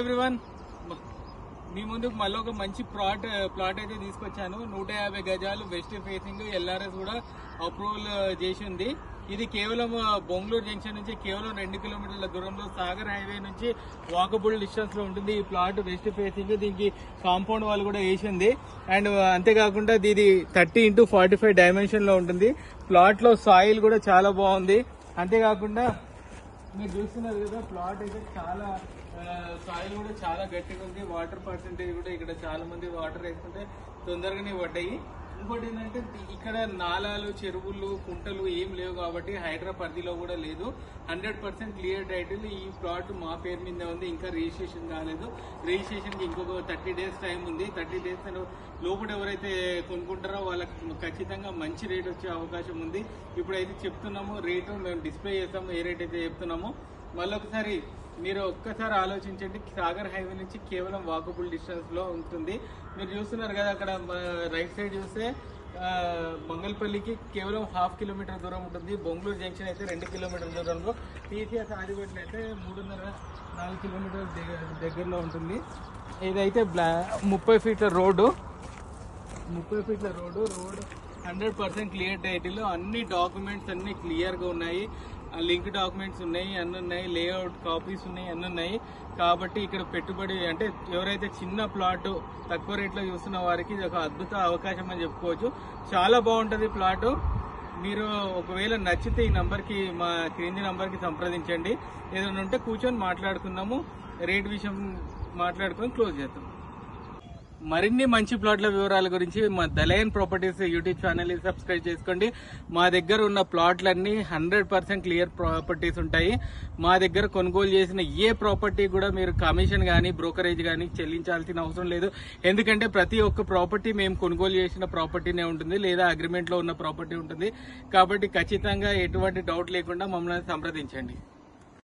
Everyone, మీ ముందుకు మళ్ళీ ఒక మంచి ప్లాట్ అయితే తీసుకొచ్చాను. 150 గజాలు వెస్ట్ ఫేసింగ్, ఎల్ఆర్ఎస్ కూడా అప్రూవల్ చేసి ఉంది. ఇది కేవలం బొంగళూరు జంక్షన్ నుంచి కేవలం 2 కిలోమీటర్ల దూరంలో సాగర్ హైవే నుంచి వాకబుల్ డిస్టెన్స్ లో ఉంటుంది. ఈ ప్లాట్ వెస్ట్ ఫేసింగ్, దీనికి కాంపౌండ్ వాల్ కూడా వేసింది. అండ్ అంతేకాకుండా ఇది 30x45 డైమెన్షన్ లో ఉంటుంది. ప్లాట్ లో సాయిల్ కూడా చాలా బాగుంది. అంతేకాకుండా మీరు చూస్తున్నారు కదా, ప్లాట్ అయితే చాలా సాయిల్ కూడా చాలా గట్టిగా ఉంది. వాటర్ పర్సెంటేజ్ కూడా ఇక్కడ చాలా మంది వాటర్ వేసుకుంటే తొందరగానే పడ్డాయి. ఇంకోటి ఏంటంటే ఇక్కడ నాలాలు, చెరువులు, కుంటలు ఏం లేవు కాబట్టి హైడ్రా పరిధిలో కూడా లేదు. 100% క్లియర్ టైటిల్. ఈ ప్లాట్ మా పేరు మీద ఉంది, ఇంకా రిజిస్ట్రేషన్ కాలేదు. రిజిస్ట్రేషన్ కి ఇంకొక 30 డేస్ టైం ఉంది. 30 డేస్ లోపల ఎవరైతే కొనుక్కుంటారో వాళ్ళకి ఖచ్చితంగా మంచి రేట్ వచ్చే అవకాశం ఉంది. ఇప్పుడైతే చెప్తున్నాము రేటు, మేము డిస్ప్లే చేస్తాము ఏ రేట్ అయితే చెప్తున్నామో. మళ్ళొకసారి మీరు ఒక్కసారి ఆలోచించండి. సాగర్ హైవే నుంచి కేవలం వాకబుల్ డిస్టెన్స్ లో ఉంటుంది. మీరు చూస్తున్నారు కదా, అక్కడ రైట్ సైడ్ చూస్తే మంగళపల్లికి కేవలం 1/2 కిలోమీటర్ దూరం ఉంటుంది. బొంగళూరు జంక్షన్ అయితే 2 కిలోమీటర్ల దూరంలో, టీసీఎస్ ఆదిపట్ల అయితే 3.5-4 కిలోమీటర్ల దగ్గరలో ఉంటుంది. ఇదైతే 30 ఫీట్ల రోడ్డు. 100% clear title. అన్ని డాక్యుమెంట్స్ అన్ని క్లియర్ గా ఉన్నాయి. లింక్ డాక్యుమెంట్స్ ఉన్నాయి, అన్ని ఉన్నాయి. లేఅవుట్ కాపీస్ ఉన్నాయి, అన్ని ఉన్నాయి. కాబట్టి ఇక్కడ పెట్టుబడి అంటే ఎవరైతే చిన్న ప్లాట్ తక్కువ రేట్లో చూస్తున్న వారికి ఇది ఒక అద్భుత అవకాశం అని చెప్పుకోవచ్చు. చాలా బాగుంటది ప్లాట్. మీరు ఒకవేళ నచ్చితే ఈ నంబర్కి, మా క్రింది నంబర్కి సంప్రదించండి. ఏదైనా ఉంటే కూర్చొని మాట్లాడుకుందాము, రేట్ విషయం మాట్లాడుకొని క్లోజ్ చేద్దాం. మరిన్ని మంచి ప్లాట్ల వివరాల గురించి మా దలయన్ ప్రాపర్టీస్ యూట్యూబ్ ఛానల్ సబ్స్క్రైబ్ చేసుకోండి. మా దగ్గర ఉన్న ప్లాట్లన్నీ 100% క్లియర్ ప్రాపర్టీస్ ఉంటాయి. మా దగ్గర కొనుగోలు చేసిన ఏ ప్రాపర్టీ కూడా మీరు కమిషన్ కానీ బ్రోకరేజ్ కానీ చెల్లించాల్సిన అవసరం లేదు. ఎందుకంటే ప్రతి ఒక్క ప్రాపర్టీ మేము కొనుగోలు చేసిన ప్రాపర్టీనే ఉంటుంది, లేదా అగ్రిమెంట్ లో ఉన్న ప్రాపర్టీ ఉంటుంది. కాబట్టి ఖచ్చితంగా ఎటువంటి డౌట్ లేకుండా మమ్మల్ని సంప్రదించండి.